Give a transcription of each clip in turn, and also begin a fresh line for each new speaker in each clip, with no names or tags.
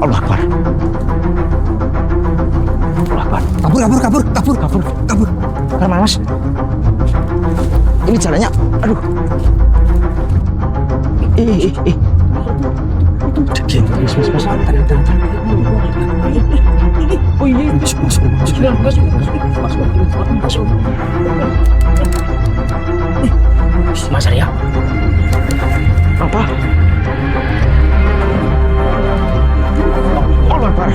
Allah Akbar. Allah Akbar. Kabur. Mana Mas? Ini jalannya. Aduh. Mas. Oh iya, masuk. Mas Arya. Apa? Allah Akbar.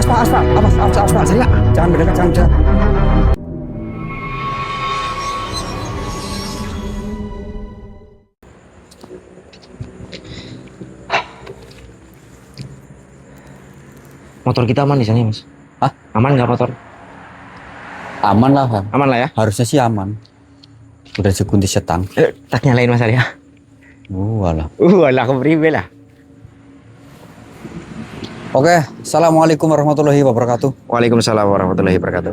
Awas, Arya. Jangan mendekat, jangan. Motor kita aman di sana, Mas?
Hah?
Aman nggak motor?
Aman lah, Bang.
Aman lah ya?
Harusnya sih aman. Udah sekunti setang.
Tak nyalain Mas Arya.
Walah.
Walah, kepribe lah.
Oke, assalamualaikum warahmatullahi wabarakatuh.
Waalaikumsalam warahmatullahi wabarakatuh.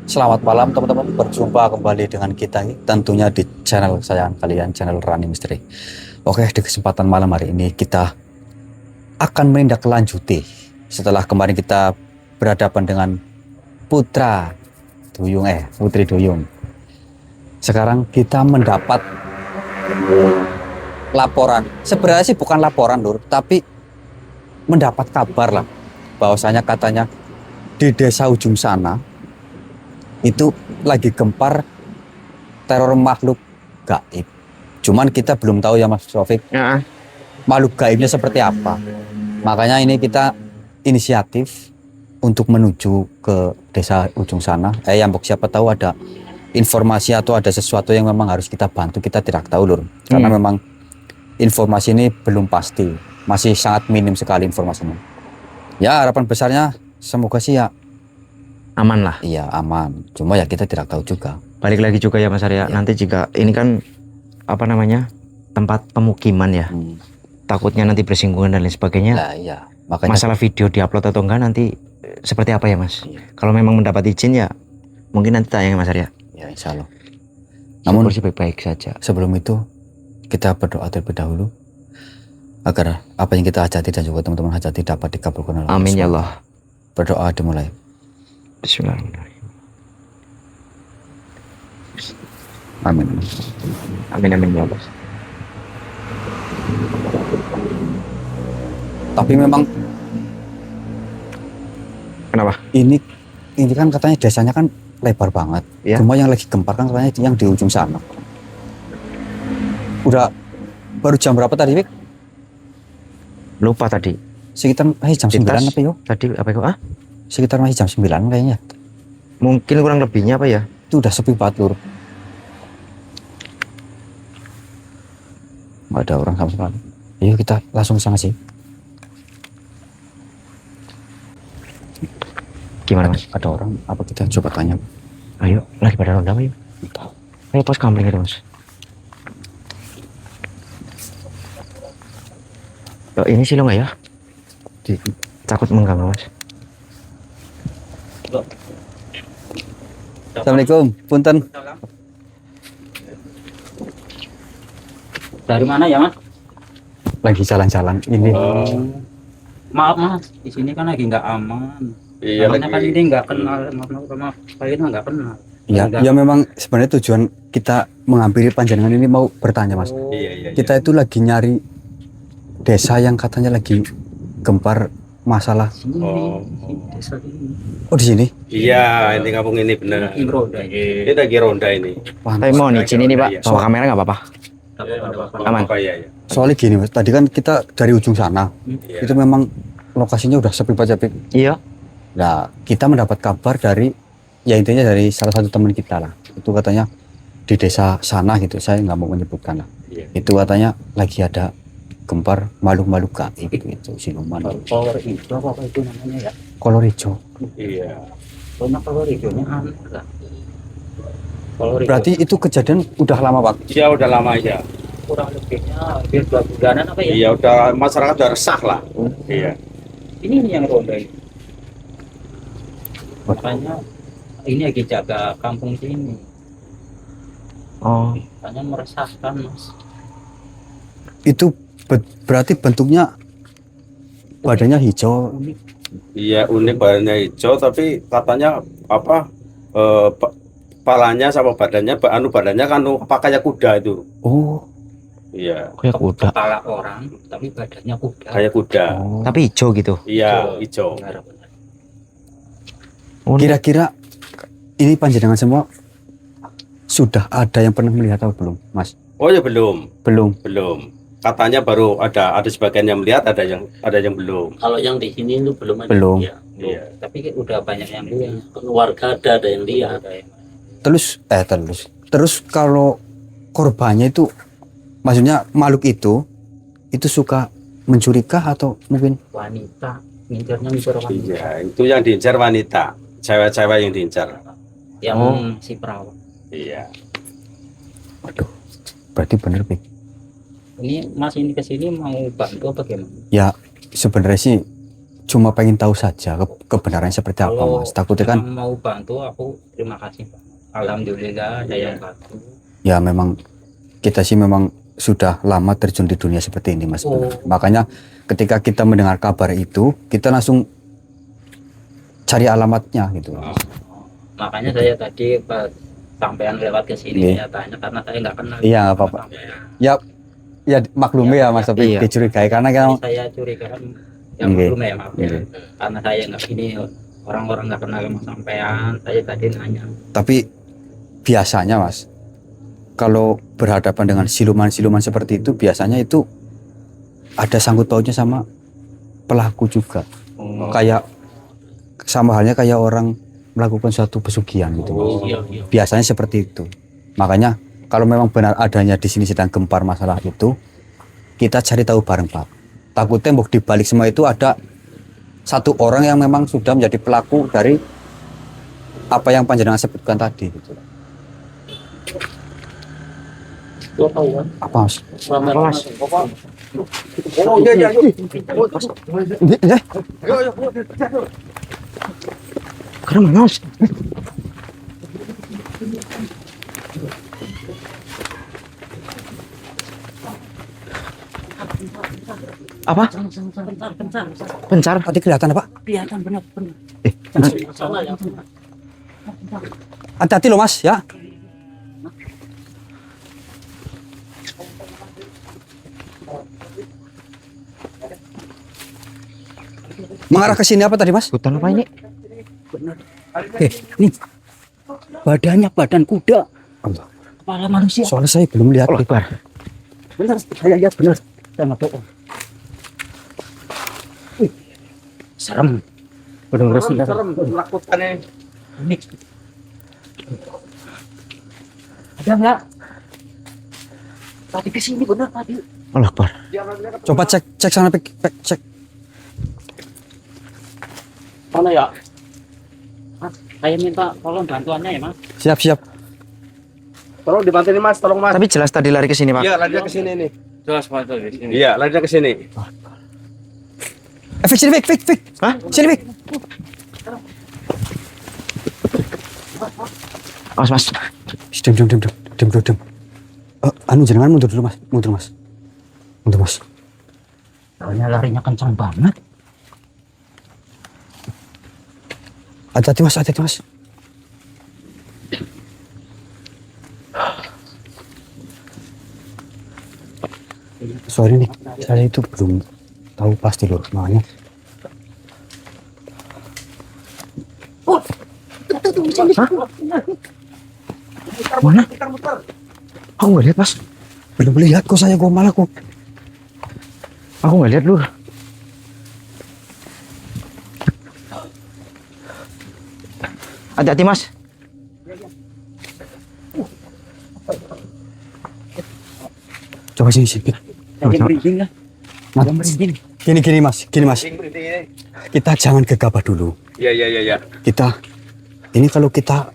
Selamat malam teman-teman. Berjumpa kembali dengan kita tentunya di channel kesayangan kalian, channel Rani Misteri. Oke, di kesempatan malam hari ini kita akan menindaklanjuti setelah kemarin kita berhadapan dengan Putri Duyung. Sekarang kita mendapat laporan. Sebenarnya sih bukan laporan, Lur, tapi mendapat kabar lah bahwasanya katanya di desa ujung sana itu lagi gempar teror makhluk gaib. Cuman kita belum tahu ya Mas Taufik, makhluk gaibnya seperti apa. Makanya ini kita inisiatif untuk menuju ke desa ujung sana. Yang siapa tahu ada informasi atau ada sesuatu yang memang harus kita bantu, kita tidak tahu, Lur. Karena memang informasi ini belum pasti, masih sangat minim sekali informasinya. Ya harapan besarnya semoga sih ya
Aman lah.
iya aman. Cuma ya kita tidak tahu juga.
Balik lagi juga ya Mas Arya. Nanti jika ini kan apa namanya tempat pemukiman ya. Takutnya nanti bersinggungan dan lain sebagainya.
Nah, iya. Makanya
Masalah video diupload atau enggak nanti seperti apa ya Mas?
Iya.
Kalau memang mendapat izin ya mungkin nanti tayang Mas Arya.
Ya insya Allah. Namun
sih baik-baik saja.
sebelum itu kita berdoa terlebih dahulu agar apa yang kita hajati dan juga teman-teman hajati dapat dikabulkan oleh Allah.
Amin ya Allah.
Berdoa dimulai.
Bismillahirrahmanirrahim.
Amin.
Amin ya Allah.
Tapi memang
Kenapa?
ini kan katanya desanya kan lebar banget.
Ya.
Cuma yang lagi gempar kan katanya yang di ujung sana. Udah baru jam berapa tadi, Wik?
Lupa tadi.
Sekitar masih jam 9 apa yo?
Tadi apa itu?
Sekitar masih jam 9 kayaknya.
Mungkin kurang lebihnya apa ya?
Itu udah sepi banget, Lur. Nggak ada orang sama sekali. Ayo kita langsung ke sana sih.
Gimana Mas?
Ada orang apa kita coba tanya?
Ayo, lagi pada ronda ayo.
Entah.
Ayo pos kampling itu Mas. Yo, ini sih lo nggak ya? Takut mengganggu Mas.
Assalamualaikum, punten.
Dari mana ya Mas?
Lagi jalan-jalan ini.
Maaf Mas, di sini kan lagi nggak aman.
Iya,
Karena kan
lagi.
ini nggak kenal sama saya nggak kenal.
Ya, ya memang sebenarnya tujuan kita menghampiri panjenengan ini mau bertanya Mas.
Iya.
Kita itu lagi nyari desa yang katanya lagi gempar masalah.
Sini,
Oh.
sini, desa ini.
Oh di sini?
Iya, ini kampung ini benar.
Ini ronda.
Ini lagi ronda ini.
Tapi mau nih, sini nih Pak.
Iya.
Bawa kamera nggak apa-apa. Aman.
Apa ya?
Soalnya gini Mas, tadi kan kita dari ujung sana.
Iya.
Itu memang lokasinya udah sepi banget.
Iya.
Nah, kita mendapat kabar dari ya intinya dari salah satu teman kita lah. Itu katanya di desa sana gitu. Saya nggak mau menyebutkan lah.
Iya.
Itu katanya lagi ada gempar makhluk-makhluk gaib gitu, siluman.
Kolor hijau apa itu namanya ya?
Kolor hijau.
Iya.
Soalnya kolor hijaunya aneh lah. Kolor hijau
Berarti itu kejadian udah lama Pak.
Iya, udah lama ya.
kurang lebihnya hampir 2 bulanan apa ya?
Iya, udah masyarakat udah resah lah. Iya.
Ini yang ronda ini. Makanya ini lagi jaga kampung sini.
Oh,
Makanya meresahkan Mas.
Itu berarti bentuknya badannya hijau.
Iya, unik badannya hijau, tapi katanya apa? Kepalanya sama badannya, badannya kan apa kayak kuda itu.
Oh,
Iya,
Kayak kuda.
Kepala orang, tapi badannya kuda.
kayak kuda.
oh.
Tapi hijau gitu.
Iya, hijau.
Benar-benar.
Oh,
Kira-kira ini panjenengan semua sudah ada yang pernah melihat atau belum, Mas?
Oh ya belum,
Belum.
belum. Katanya baru ada sebagian yang melihat, ada yang belum.
Kalau yang di sini itu belum ada.
Belum.
Iya.
Iya.
Tapi udah banyak yang lihat. Keluarga ada yang lihat.
Terus kalau korbannya itu, maksudnya makhluk itu suka mencurikah atau mungkin?
Wanita, ngincernya wanita.
Iya, itu yang diincar wanita, cewek-cewek yang diincar.
Yang
Oh.
si perawan.
Iya.
Waduh, berarti bener, Pik.
Ini Mas ini kesini mau bantu apa gimana?
Ya sebenarnya sih cuma pengen tahu saja kebenarannya seperti apa,
Kalau
Mas. Takutnya kan
memang mau bantu, aku terima kasih Pak. Alhamdulillah ada yang bantu.
ya memang kita sih memang sudah lama terjun di dunia seperti ini, Mas.
Oh.
Makanya ketika kita mendengar kabar itu, kita langsung cari alamatnya gitu.
Makanya saya tadi pas sampean lewat ke sini
Iya.
saya tanya karena saya nggak kenal.
Iya, nggak
sama
apa-apa.
sampean.
Ya maklumi ya, Mas, tapi
Iya.
dicurigai karena kan
Ini saya curiga kan yang
Oke.
belum ya maaf ya.
Oke.
Karena saya nggak ini orang-orang nggak kenal sama sampean. Saya tadi nanya.
tapi biasanya, Mas, kalau berhadapan dengan siluman-siluman seperti itu biasanya itu ada sangkut pautnya sama pelaku juga. Kayak sama halnya kayak orang melakukan suatu pesugihan gitu, Mas.
Iya, iya.
Biasanya seperti itu. Makanya kalau memang benar adanya di sini sedang gempar masalah itu, kita cari tahu bareng, Pak. Takutnya di balik semua itu ada satu orang yang memang sudah menjadi pelaku dari apa yang panjenengan sebutkan tadi gitu.
Gua tahu kan.
Apa, Mas?
Selamat Mas.
Oh iya iya.
keren Mas. Apa? Pencar.
Tadi kelihatan apa?
Kelihatan benar-benar.
Mas.
Salah ya.
Hati-hati loh, Mas, ya. Mengarah ke sini apa tadi, Mas?
Hutan apa ini?
Nih. Badannya badan kuda.
Allah.
Kepala manusia.
Soalnya saya belum lihat.
Allah Akbar.
Benar, saya lihat benar. Saya nggak bohong. Wih, serem. Benar-benar serem.
Menakutkan ini.
Unik. Ada nggak? Tadi kesini benar tadi.
Allah Akbar.
Coba cek sana, cek.
Mana ya? Mas, saya minta tolong bantuannya ya Mas.
Siap.
Tolong dibantu nih Mas, tolong Mas.
Tapi jelas tadi lari ke sini, Pak.
Iya, larinya ke sini nih.
Jelas bantu di sini.
Iya, larinya ke sini.
Fik, sini, Fik.
Hah?
Sini, Fik.
Awas, Mas.
Diam. Anu jenengan mundur dulu, Mas. Mundur, Mas.
Soalnya larinya kencang banget.
Hati-hati, Mas. Sorry nih, saya itu belum tahu pasti loh, makanya.
Mana? Aku nggak lihat, Mas.
Belum lihat kok saya gomal aku.
Aku nggak lihat, Lur. Hati-hati, Mas.
Coba sini.
Ada merinding lah. Ada merinding.
Gini, Mas. Kita jangan gegabah dulu.
Iya.
Ini kalau kita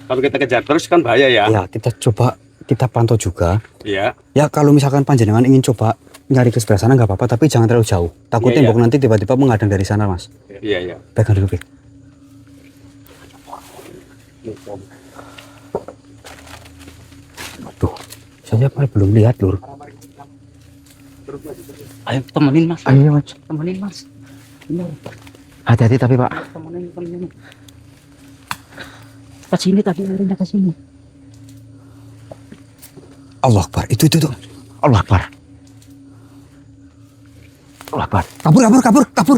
Kalau kita kejar terus kan bahaya ya.
ya kita coba kita pantau juga.
Iya.
Ya kalau misalkan panjenengan ingin coba nyari ke sebelah sana nggak apa-apa, tapi jangan terlalu jauh. Takut
Iya,
tembok nanti tiba-tiba menghadang dari sana, Mas.
Iya.
Pegang dulu, Pik. Aduh, saya belum lihat, Lur.
Ayo temenin Mas.
Ayo, Mas.
Temenin Mas.
Hati-hati tapi Pak.
Ke sini tadi larinya ke sini.
Allah Akbar, itu.
Allah Akbar. Allah Akbar.
Kabur.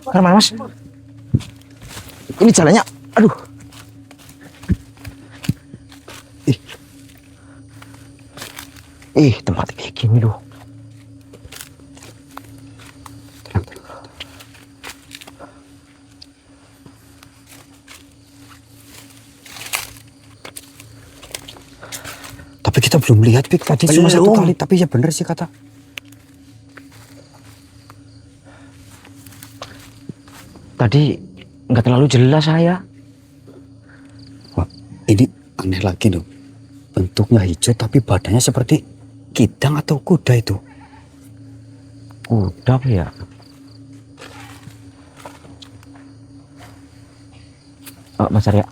Kemana Mas? Ini jalannya, aduh. Tempatnya kayak gini loh.
Tapi kita belum lihat, Pik. Tadi cuma satu kali, tapi ya bener sih kata.
Tadi nggak terlalu jelas saya.
Wah, ini aneh lagi loh. Bentuknya hijau tapi badannya seperti kidang atau kuda itu.
Kuda apa ya? Mas Arya,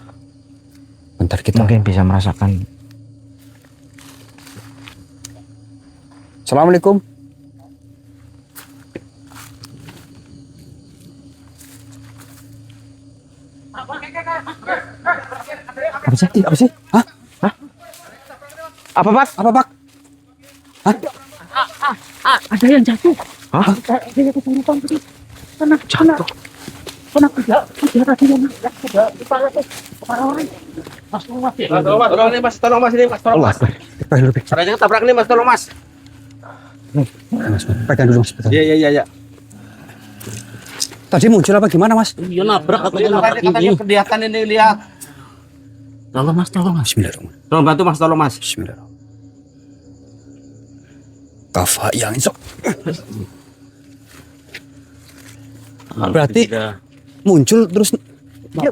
Bentar kita.
mungkin bisa merasakan.
Assalamualaikum. Apa sih? Hah?
Apa Pak?
Apa, Pak?
Ada yang jatuh.
Hah?
Ada yang kesurupan tadi. Jatuh. Kena kuda tadi yang kepala tuh. Kepala orang. Mas,
Tolong nih Mas, tolong Mas ini Mas, tolong Mas.
Pegang dulu, Pik.
Ada yang tabrak nih Mas, tolong Mas.
Mas, pegang dulu, Mas. Bentar.
Iya.
Tadi muncul apa gimana, Mas?
Iya nabrak atau
Katanya kelihatan ini, lihat.
Tolong Mas.
Bismillahirrahmanirrahim.
Tolong bantu Mas, tolong Mas.
Bismillahirrahmanirrahim. Kafa yang insok. Berarti muncul terus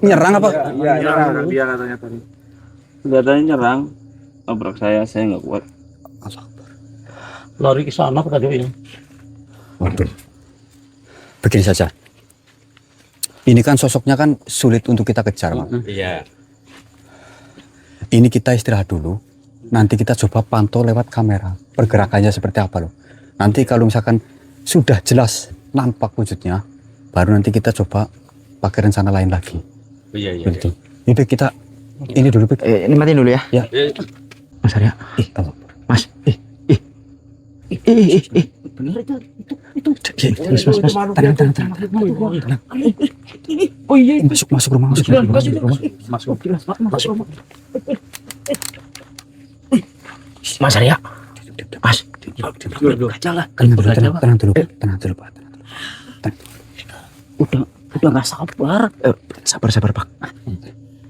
nyerang apa?
Iya, dia katanya tadi. Kelihatannya nyerang, tabrak saya nggak kuat.
Allah Akbar.
lari ke sana tadi ya.
Waduh. Begini saja. Ini kan sosoknya kan sulit untuk kita kejar, Mas.
Iya.
Ini kita istirahat dulu. Nanti kita coba pantau lewat kamera. Pergerakannya seperti apa loh. Nanti kalau misalkan sudah jelas nampak wujudnya, baru nanti kita coba pakai rencana lain lagi.
Iya.
Begitu. Ini Pik, kita ini dulu, Pik.
Ini matiin dulu ya.
Ya.
Mas Arya.
Allah.
Mas.
Bener itu.
Mas. Tenang.
Oh iya.
Masuk rumah.
Masuk.
Mas Arya. Mas.
Jalan.
Tenang dulu, Pak.
Udah nggak sabar.
Sabar Pak.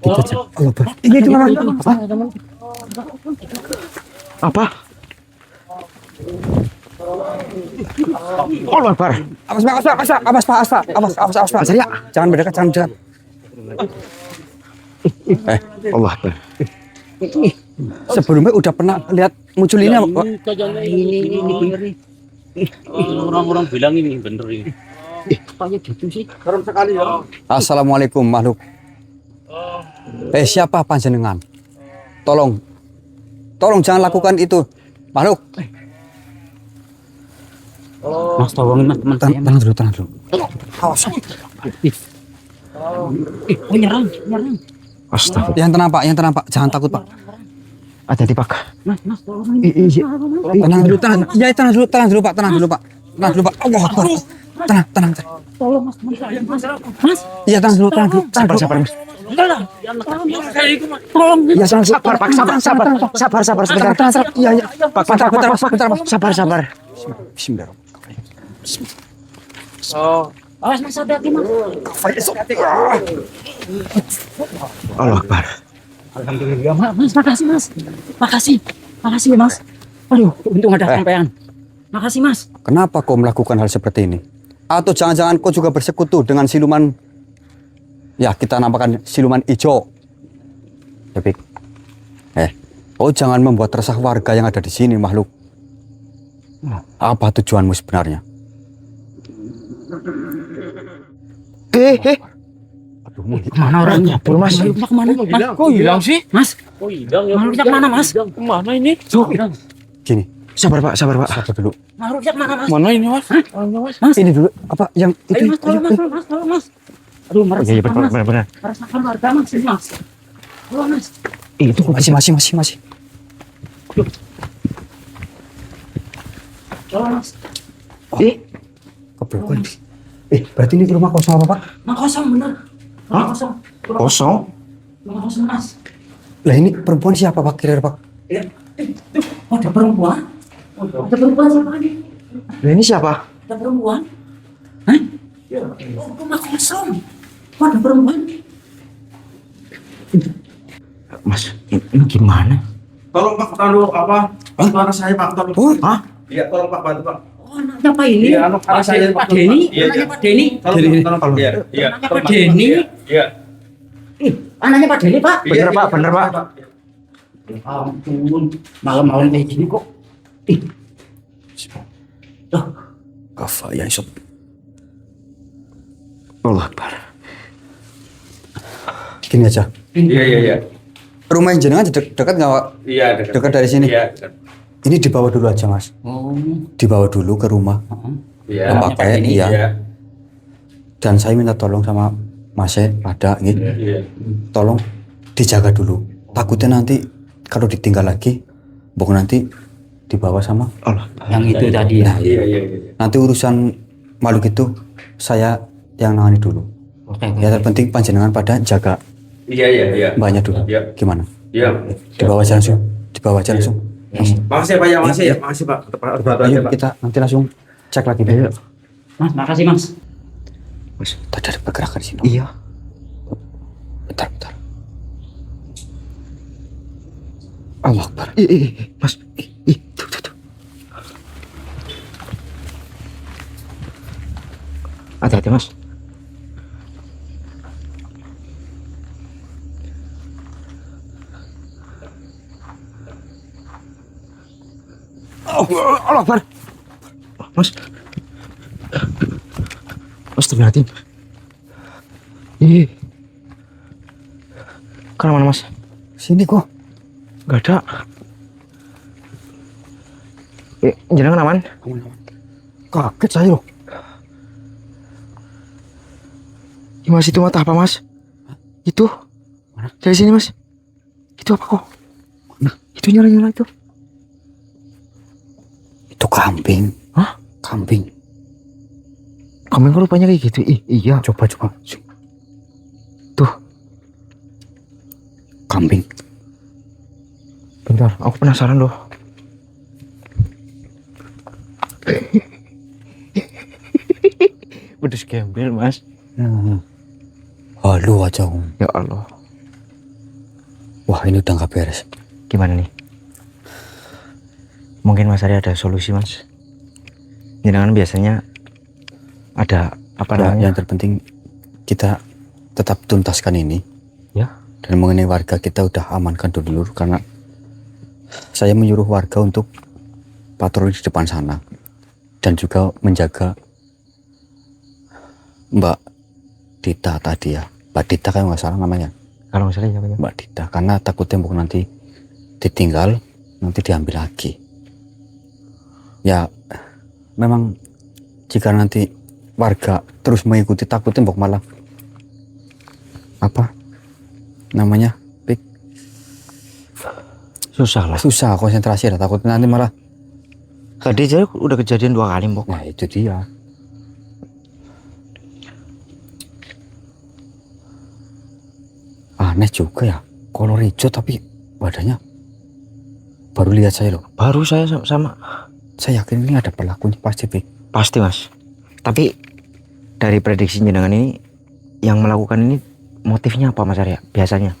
Kita Allah Akbar. Ini itu
Apa? Allah Akbar.
Awas, Pak.
Mas Arya.
Jangan mendekat.
Allah Akbar.
Sebelumnya udah pernah lihat muncul ini apa, Pak?
Ini bener nih. Orang-orang bilang ini bener ini. Kayak gitu sih.
Serem sekali ya.
Assalamualaikum makhluk. Siapa panjenengan? Tolong jangan lakukan itu, makhluk.
Mas tolongin Mas teman saya.
Tenang dulu. Awas.
Oh nyerang.
Astagfirullah.
Yang tenang Pak, jangan takut Pak.
Hati-hati Pak.
Mas tolongin.
Tenang dulu Pak. Allah Akbar. Tenang.
Tolong Mas teman saya. Mas.
Iya, tenang dulu.
Sabar Mas.
Enggak lah. Tolong.
Iya,
Sabar Pak, sabar sebentar.
Iya.
Pak. Sabar.
Bismillahirrahmanirrahim.
Awas Mas hati-hati Mas.
Allah Akbar.
Alhamdulillah Mas, makasih Mas. Aduh, untung ada sampean. Makasih Mas.
Kenapa kau melakukan hal seperti ini? Atau jangan-jangan kau juga bersekutu dengan siluman? Ya, kita namakan siluman hijau. Ya, Pik. Kau jangan membuat resah warga yang ada di sini, makhluk. Apa tujuanmu sebenarnya?
Kemana orangnya?
Mas.
Kemana? Kok hilang sih? Mas? Kok hilang ya? Makhluknya kemana Mas? Kemana ini?
Gini,
Sabar Pak, sabar Pak.
Sabar dulu.
Mas Rujak mana mas?
Mana ini mas?
Mas,
Ini dulu apa yang itu?
ayo mas, tolong mas, tolong mas. Aduh,
Iya, iya
meresahkan mas.
benar.
Meresahkan warga mas, ini mas. Tolong mas.
Itu
Masih.
Tolong mas.
Keblokkan. Berarti ini rumah kosong apa, Pak?
Nah kosong bener. Rumah kosong. Rumah
kosong.
Rumah kosong mas.
Lah ini perempuan siapa, Pak? Kira Pak?
Oh, ada perempuan? Ada perempuan siapa ini?
Lah ini siapa?
Ada perempuan? Hah? Oh, rumah kosong. Oh, ada perempuan?
Mas, ini gimana?
Tolong Pak, taruh apa? Suara saya Pak, tolong.
Oh,
Hah?
Iya, tolong Pak, bantu Pak.
Oh, anaknya Pak ini?
Iya, anak saya
Pak Denny?
Iya,
Anaknya
iya.
Pak Denny?
Tolong. Iya, iya.
Anaknya
Tolong,
Pak Denny?
Iya.
Ih, anaknya Pak Denny, Pak?
Bener, Pak, bener, Pak.
Ya ampun, malam-malam kayak gini kok. Ih. Loh,
kafa ya sob.
Allah Akbar.
Gini aja.
Iya.
Rumah yang jenengan dekat nggak, Pak?
Iya,
Dekat dari sini?
Iya, dekat.
Ini dibawa dulu aja, Mas.
oh.
Dibawa dulu ke rumah.
Iya.
Yang pakai, iya.
Iya.
Dan saya minta tolong sama Mas ada gitu.
Iya.
Tolong dijaga dulu. Takutnya nanti kalau ditinggal lagi, bukan nanti dibawa sama.
Allah.
Yang itu tadi ya.
Iya.
Nanti urusan makhluk itu saya yang nangani dulu.
Oke,
Ya terpenting panjenengan pada jaga
Iya.
mbaknya dulu.
Iya.
Gimana?
Iya.
Dibawa aja langsung. Dibawa aja langsung.
Makasih ya Pak, ya, makasih ya. Makasih Pak. Bantu aja
Ayo
Pak.
kita nanti langsung cek lagi.
Mas, makasih Mas.
Mas, tadi ada pergerakan di sini.
Iya.
Bentar. Allah Akbar.
Mas. Tuh. Hati-hati, Mas. Allah Akbar. Mas. Astagfirullahaladzim. Ih. Kemana Mas?
Sini kok.
Gak ada. Jenengan aman?
Kaget saya loh.
Mas itu mata apa Mas? Itu?
Mana?
Dari sini Mas. Itu apa kok? Itu nyala-nyala itu.
Itu kambing.
Hah?
Kambing.
Kambing kok rupanya kayak gitu? Iya.
Coba.
Tuh.
Kambing.
Bentar, aku penasaran loh. Pedes gembel Mas.
Halo aja Om.
Ya Allah.
Wah ini udah nggak beres.
Gimana nih? Mungkin Mas Ari ada solusi Mas. Jenengan biasanya ada apa
Ya,
namanya?
yang terpenting kita tetap tuntaskan ini.
Ya.
Dan mengenai warga kita udah amankan dulu karena saya menyuruh warga untuk patroli di depan sana dan juga menjaga Mbak Dita tadi ya. Mbak Dita kan nggak salah namanya.
Kalau nggak salah siapa ya?
Mbak Dita karena takut tembok nanti ditinggal nanti diambil lagi. Ya memang jika nanti warga terus mengikuti takut tembok malah apa namanya
Susah lah.
susah konsentrasi lah takut nanti malah.
Tadi aja udah kejadian 2 kali Mbok.
Nah itu dia. Aneh juga ya, kolor hijau tapi badannya baru lihat saya loh.
Baru saya sama.
Saya yakin ini ada pelakunya pasti, Pik.
Pasti Mas. Tapi dari prediksi jenengan ini yang melakukan ini motifnya apa Mas Arya? Biasanya?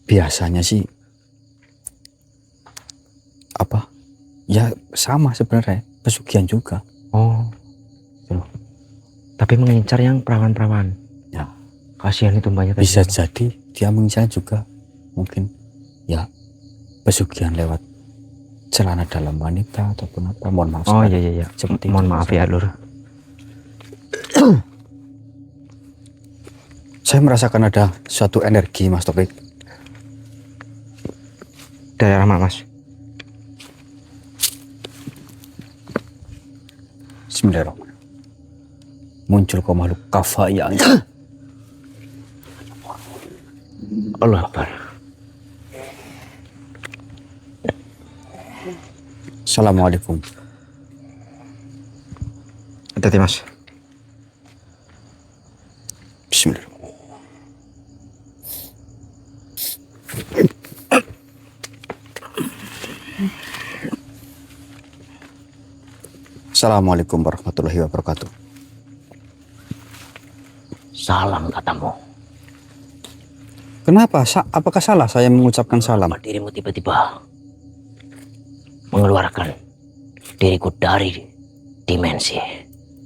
Biasanya sih apa? Ya sama sebenarnya, pesugihan juga.
Oh. Tuh. Tapi mengincar yang perawan-perawan.
Ya.
Kasihan itu banyak.
Bisa jadi dia mengincar juga mungkin ya pesugihan lewat celana dalam wanita ataupun apa. Mohon maaf.
Oh
sekali.
iya.
Seperti
Mohon
itu.
maaf ya Lur.
Saya merasakan ada suatu energi Mas Topik.
Daerah mana Mas?
Bismillahirrahmanirrahim. Muncul kau makhluk kafah yang
Allah Akbar.
Assalamualaikum.
Hati-hati Mas.
Bismillahirrahmanirrahim. Assalamualaikum warahmatullahi wabarakatuh.
Salam katamu.
Kenapa? Apakah salah saya mengucapkan salam?
Kenapa dirimu tiba-tiba mengeluarkan diriku dari dimensi?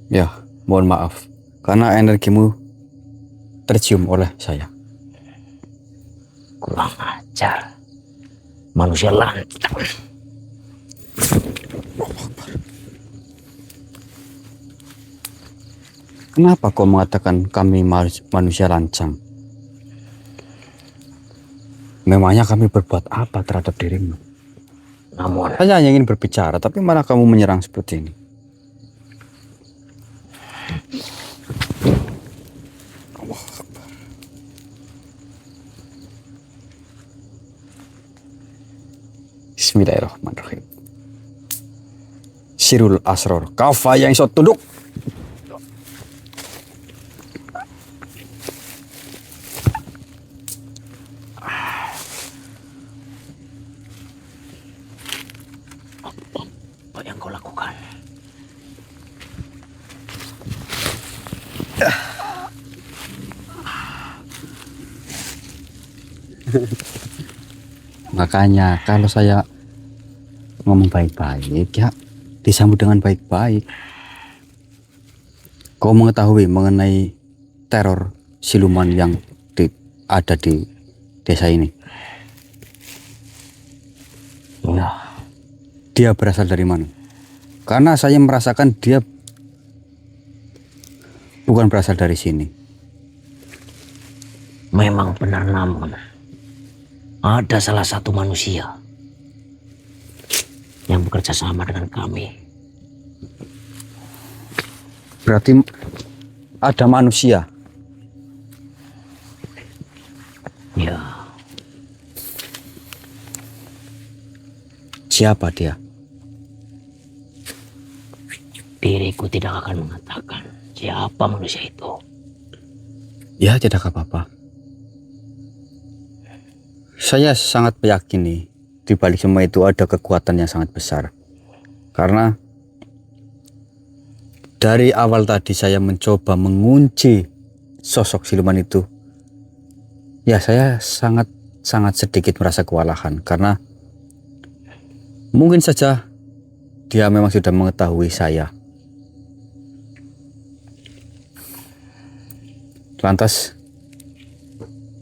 Ya, mohon maaf. Karena energimu tercium oleh saya.
Kurang ajar. Manusia lantang.
Kenapa kau mengatakan kami manusia lancang? Memangnya kami berbuat apa terhadap dirimu?
Namun
Saya hanya ingin berbicara, tapi malah kamu menyerang seperti ini. Bismillahirrahmanirrahim. Sirul Asror, kafa yang iso tunduk.
apa yang kau lakukan?
Makanya kalau saya ngomong baik-baik ya disambut dengan baik-baik. Kau mengetahui mengenai teror siluman yang ada di desa ini?
Ya,
Dia berasal dari mana? Karena saya merasakan dia bukan berasal dari sini.
memang benar, namun ada salah satu manusia yang bekerja sama dengan kami.
Berarti ada manusia.
Ya,
Siapa dia?
diriku tidak akan mengatakan siapa manusia itu.
Ya tidak apa-apa. Saya sangat meyakini di balik semua itu ada kekuatan yang sangat besar. Karena dari awal tadi saya mencoba mengunci sosok siluman itu. Ya saya sangat sedikit merasa kewalahan karena mungkin saja dia memang sudah mengetahui saya. Lantas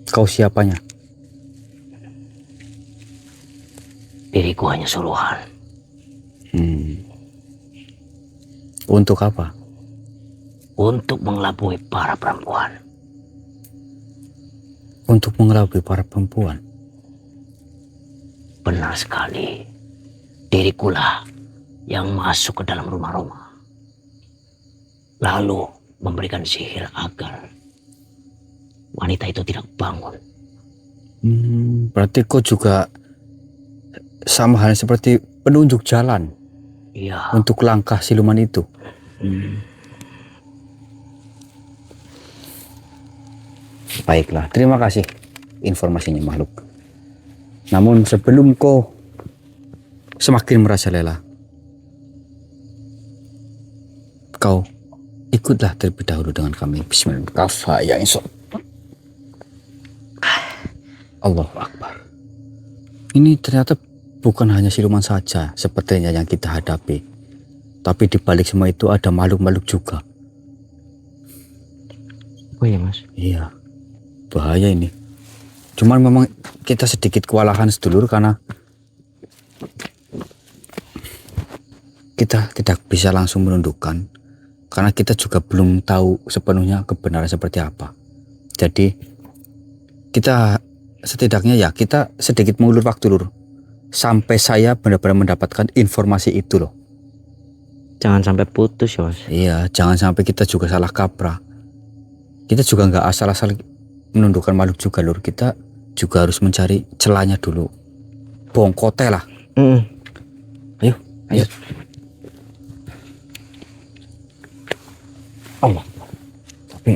kau siapanya?
Diriku hanya suruhan.
Untuk apa?
Untuk mengelabui para perempuan.
Untuk mengelabui para perempuan.
Benar sekali. Dirikulah yang masuk ke dalam rumah-rumah. Lalu memberikan sihir agar wanita itu tidak bangun.
Berarti kau juga sama halnya seperti penunjuk jalan
Iya,
untuk langkah siluman itu. Baiklah, terima kasih informasinya makhluk. Namun sebelum kau semakin merasa lelah, kau ikutlah terlebih dahulu dengan kami. Bismillahirrahmanirrahim. Allahu Akbar. Ini ternyata bukan hanya siluman saja sepertinya yang kita hadapi. Tapi di balik semua itu ada makhluk-makhluk juga.
Oh iya Mas.
Iya, bahaya ini. Cuman memang kita sedikit kewalahan sedulur karena kita tidak bisa langsung menundukkan. Karena kita juga belum tahu sepenuhnya kebenaran seperti apa. Jadi kita setidaknya ya kita sedikit mengulur waktu lur. Sampai saya benar-benar mendapatkan informasi itu loh.
Jangan sampai putus ya Mas.
Iya, jangan sampai kita juga salah kaprah. Kita juga nggak asal-asal menundukkan makhluk juga lur. Kita juga harus mencari celahnya dulu. Bongkote lah. Ayo. Allah. Tapi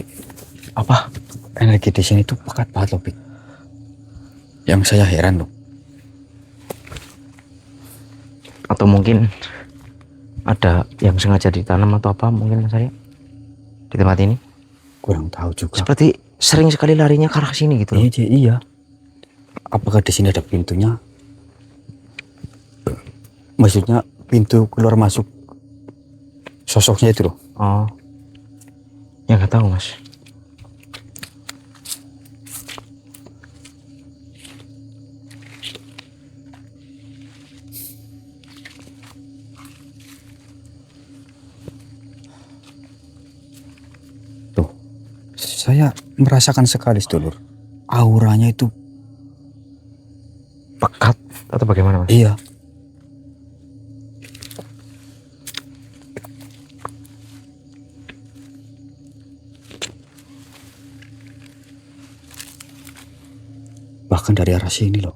apa? Energi di sini tuh pekat banget loh, Pik. Yang saya heran loh.
Atau mungkin ada yang sengaja ditanam atau apa mungkin Mas Arya di tempat ini.
Kurang tahu juga.
Seperti sering sekali larinya ke arah sini gitu loh.
Iya. Apakah di sini ada pintunya? Maksudnya pintu keluar masuk sosoknya itu loh.
Oh. Ya nggak tahu Mas.
Tuh, saya merasakan sekali sedulur. Auranya itu
Pekat atau bagaimana Mas?
iya. Bahkan dari arah sini loh.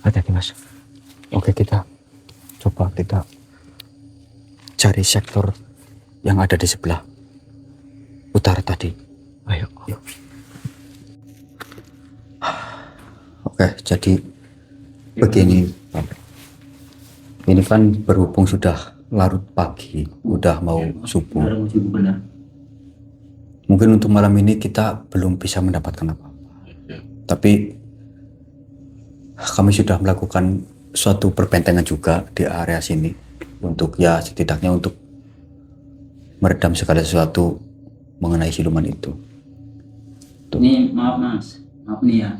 Hati-hati Mas.
Oke, kita coba kita cari sektor yang ada di sebelah utara tadi.
Ayo.
Oke, jadi begini. Ini kan berhubung sudah larut pagi, udah mau subuh. Mungkin untuk malam ini kita belum bisa mendapatkan apa-apa. Tapi kami sudah melakukan suatu perbentengan juga di area sini untuk ya setidaknya untuk meredam segala sesuatu mengenai siluman itu.
Ini maaf Mas, maaf nih ya.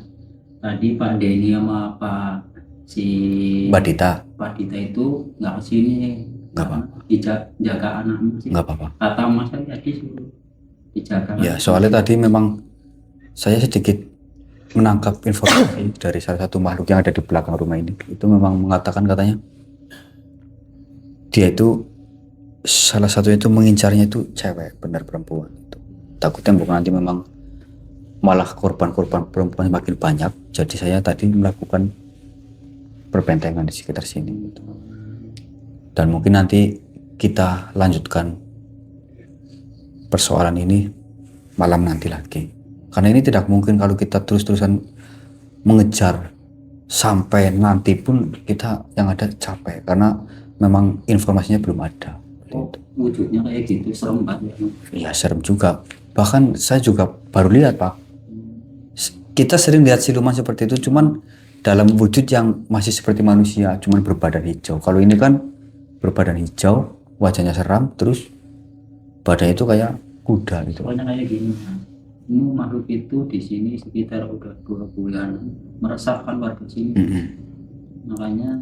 Tadi Pak Denny sama
Mbak Dita,
Pak Dita itu nggak kesini.
Nggak apa-apa.
Dijaga anaknya sih.
nggak apa-apa.
Kata Mas tadi suruh dijaga.
Ya, soalnya tadi memang saya sedikit menangkap informasi dari salah satu makhluk yang ada di belakang rumah ini. Itu memang mengatakan katanya dia itu salah satunya itu mengincarnya itu cewek, benar perempuan. Takutnya bukan nanti memang malah korban-korban perempuan makin banyak. Jadi saya tadi melakukan perbentengan di sekitar sini. Dan mungkin nanti kita lanjutkan persoalan ini malam nanti lagi. Karena ini tidak mungkin kalau kita terus-terusan mengejar sampai nanti pun kita yang ada capek. Karena memang informasinya belum ada.
Oh, wujudnya kayak gitu, serem banget.
Iya, serem juga. Bahkan saya juga baru lihat Pak. Kita sering lihat siluman seperti itu cuman dalam wujud yang masih seperti manusia, cuman berbadan hijau. Kalau ini kan berbadan hijau, wajahnya seram, terus badannya itu kayak kuda gitu.
Pokoknya kayak gini. Ini makhluk itu di sini sekitar udah 2 bulan meresahkan warga sini. Makanya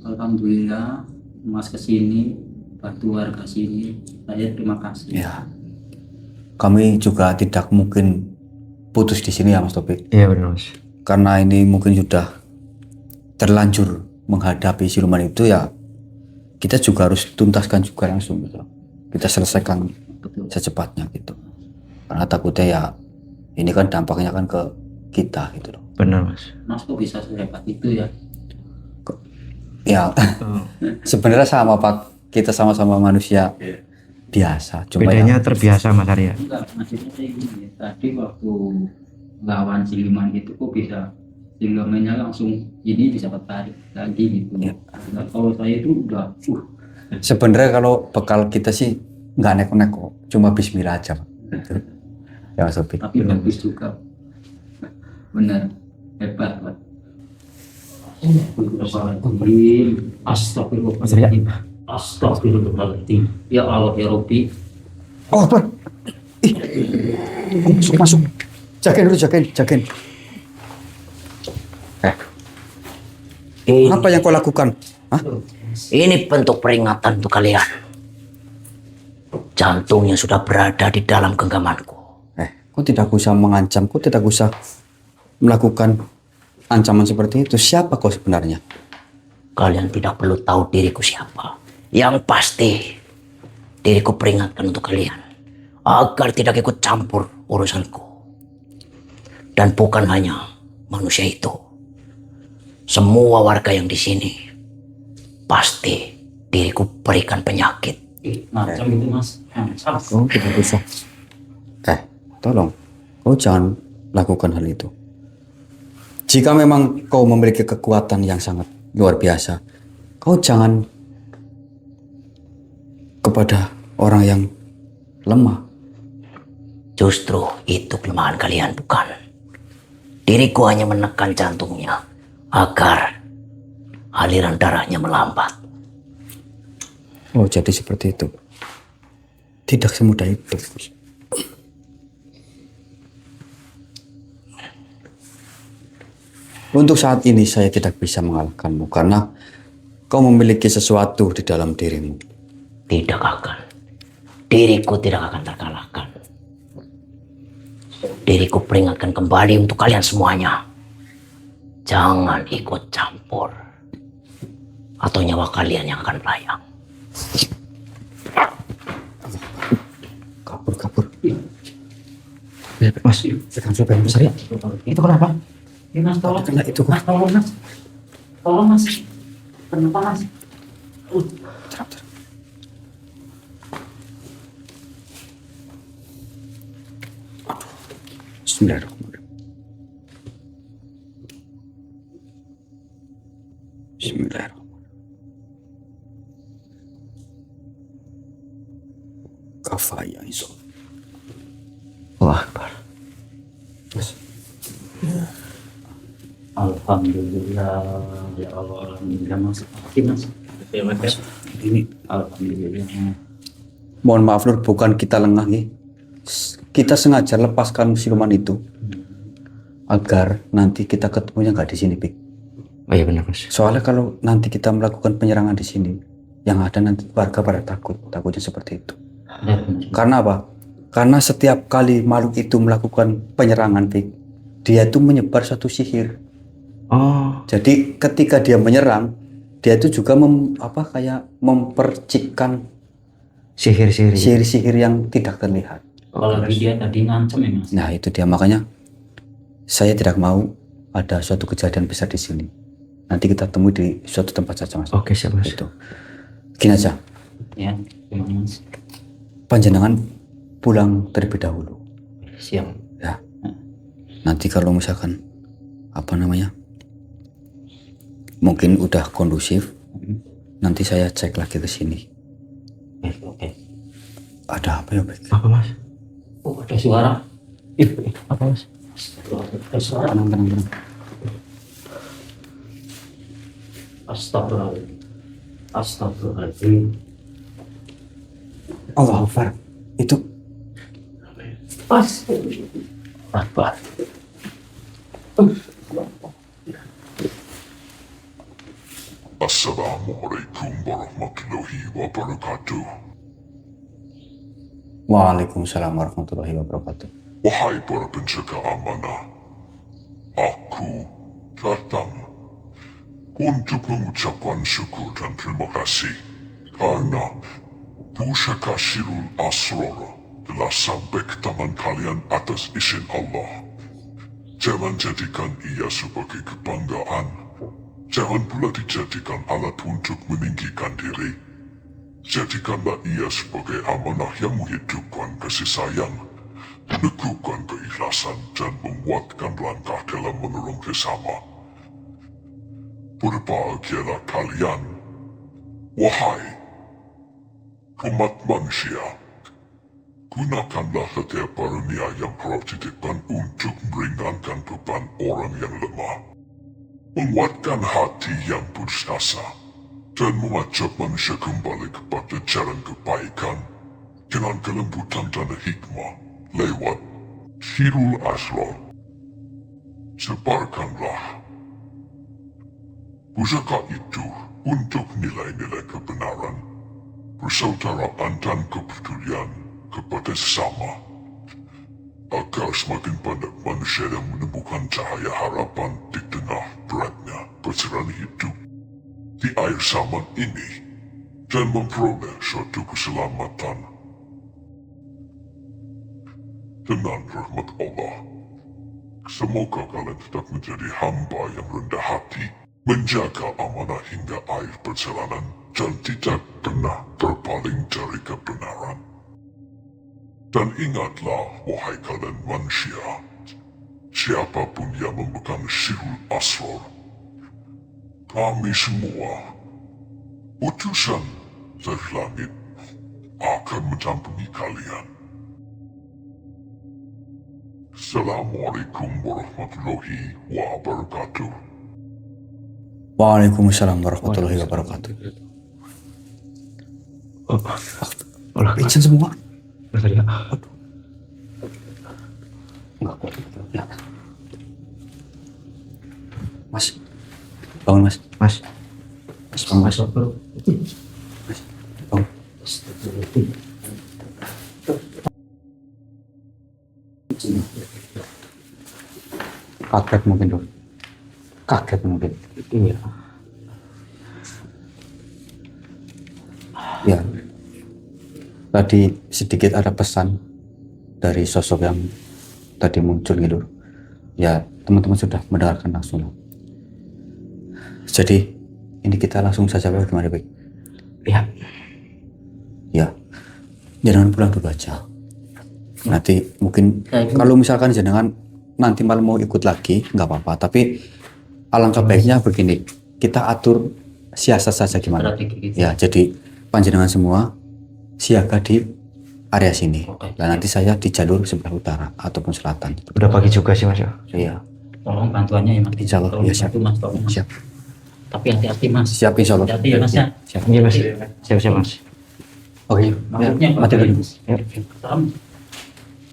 alhamdulillah Mas kesini bantu warga sini. Saya terima kasih.
Ya, kami juga tidak mungkin putus di sini ya Mas Topik.
Iya benar Mas.
Karena ini mungkin sudah terlanjur menghadapi siluman itu ya, kita juga harus tuntaskan juga langsung gitu. Kita selesaikan secepatnya gitu. Karena takutnya ya ini kan dampaknya kan ke kita gitu loh.
Benar Mas.
Mas kok bisa sehebat itu ya?
Ya sebenarnya sama Pak, kita sama-sama manusia biasa. Cuma
Bedanya
ya,
terbiasa Mas Arya.
Enggak, maksudnya kayak gini. Tadi waktu lawan siluman itu kok bisa silumannya langsung ini bisa tertarik lagi gitu.
Ya.
Nah, kalau saya itu udah
sebenarnya kalau bekal kita sih nggak nek-nek kok, cuma Bismillah aja Pak. Gitu. Ya Mas Topik.
tapi bagus juga. Benar, hebat Pak. Astagfirullahaladzim. Astagfirullahaladzim. Ya Allah ya Rabbi.
Oh Pak, masuk. Jagain dulu, jagain.
Ini,
Apa yang kau lakukan? Hah?
ini bentuk peringatan untuk kalian. Jantungnya sudah berada di dalam genggamanku.
Kau tidak usah mengancam, kau tidak usah melakukan ancaman seperti itu. Siapa kau sebenarnya?
Kalian tidak perlu tahu diriku siapa. Yang pasti, diriku peringatkan untuk kalian agar tidak ikut campur urusanku. Dan bukan hanya manusia itu, semua warga yang di sini pasti diriku berikan penyakit.
Macam itu mas. Macam.
Kau tidak bisa. Tolong, kau jangan lakukan hal itu. Jika memang kau memiliki kekuatan yang sangat luar biasa, kau jangan kepada orang yang lemah.
Justru itu kelemahan kalian, bukan? Diriku hanya menekan jantungnya agar aliran darahnya melambat.
Oh, jadi seperti itu. Tidak semudah itu. Untuk saat ini saya tidak bisa mengalahkanmu karena kau memiliki sesuatu di dalam dirimu.
Tidak akan. Diriku tidak akan terkalahkan. Diriku peringatkan kembali untuk kalian semuanya. Jangan ikut campur. Atau nyawa kalian yang akan melayang.
Kabur.
Mas,
Sekarang sudah besar ya.
itu kenapa?
Ya, mas tolong.
Kena itu
Mas tolong mas. Tolong mas. Kenapa mas?
Bismillahirrahmanirrahim. Bismillahirrahmanirrahim. Kafaya insya
Wah, Akbar.
Alhamdulillah. Ya Allah. Alhamdulillah mas. Oke mas.
Ya mas ya.
ini.
Alhamdulillah.
Mohon maaf Nur, bukan kita lengah nih. Kita sengaja lepaskan siluman itu agar nanti kita ketemunya nggak di sini, Pik.
Oh iya benar, Mas.
Soalnya kalau nanti kita melakukan penyerangan di sini, yang ada nanti warga pada takutnya seperti itu. Karena apa? Karena setiap kali makhluk itu melakukan penyerangan, Pik, dia itu menyebar satu sihir.
Oh,
Jadi ketika dia menyerang, dia itu juga kayak mempercikkan
sihir-sihir.
sihir-sihir yang tidak terlihat.
Apalagi dia tadi ngancem ya mas.
Nah itu dia, makanya saya tidak mau ada suatu kejadian besar di sini. Nanti kita temui di suatu tempat saja, Mas.
Oke, siap, Mas.
Itu. Gini aja,
Ya. Gimana mas?
panjenengan pulang terlebih dahulu.
Siap.
Ya. Nanti kalau misalkan mungkin udah kondusif, nanti saya cek lagi ke sini.
Oke.
Ada apa ya, Bek?
Apa, Mas?
Oh ada suara.
Apa, Mas?
Ada suara.
Tenang.
Astagfirullahaladzim. Astagfirullahaladzim.
Allah Akbar. Itu
Akbar.
Assalamualaikum warahmatullahi wabarakatuh.
Waalaikumsalam warahmatullahi wabarakatuh.
Wahai para penjaga amanah, aku datang untuk mengucapkan syukur dan terima kasih karena pusaka Sirul Asrar telah sampai ke tangan kalian atas izin Allah. Jangan jadikan ia sebagai kebanggaan. Jangan pula dijadikan alat untuk meninggikan diri. Jadikanlah ia sebagai amanah yang menghidupkan kasih sayang, meneguhkan keikhlasan, dan menguatkan langkah dalam menolong sesama. Berbahagialah kalian, wahai umat manusia. Gunakanlah setiap karunia yang harap titipkan untuk meringankan beban orang yang lemah, menguatkan hati yang putus asa, dan mengajak manusia kembali kepada jalan kebaikan dengan kelembutan dan hikmah lewat Sirul Asrar. Sebarkanlah pusaka itu untuk nilai-nilai kebenaran, persaudaraan, dan kepedulian kepada sesama, agar semakin banyak manusia yang menemukan cahaya harapan di tengah beratnya perjalanan hidup di akhir zaman ini. dan memperoleh suatu keselamatan. Dengan rahmat Allah, semoga kalian tetap menjadi hamba yang rendah hati, menjaga amanah hingga akhir perjalanan, dan tidak pernah berpaling dari kebenaran. Dan ingatlah, wahai kalian manusia, siapapun yang memegang sihul asrar, kami semua, utusan dari langit, akan mendampingi kalian. Assalamualaikum warahmatullahi wabarakatuh.
Waalaikumsalam warahmatullahi wabarakatuh. Izin semua. Enggak kuat. Ya. Mas, bangun mas.
Mas,
Mas, bangun mas. Mas, bangun. Kaget mungkin dong. Kaget mungkin.
iya.
Ya. Tadi sedikit ada pesan dari sosok yang tadi muncul gitu. Ya, teman-teman sudah mendengarkan langsung. Jadi, ini kita langsung saja bagaimana baik?
Iya.
Ya. Jangan pulang dulu aja. Nanti mungkin kalau misalkan jenengan nanti malam mau ikut lagi, nggak apa-apa. Tapi alangkah baiknya begini, kita atur siasat saja gimana. Ya, jadi panjenengan semua siaga di area sini. Dan nanti saya di jalur sebelah utara ataupun selatan.
Udah pagi juga sih mas ya.
Iya.
Tolong bantuannya ya mas.
Insya Allah,
Tolong
ya, siap.
bantu, mas, tolong, mas.
Siap.
Tapi hati-hati mas.
Siap insya Allah.
Hati-hati ya mas ya.
Siap.
Iya mas. Siap-siap mas.
Oke.
Maksudnya
Mati dulu.
Salam.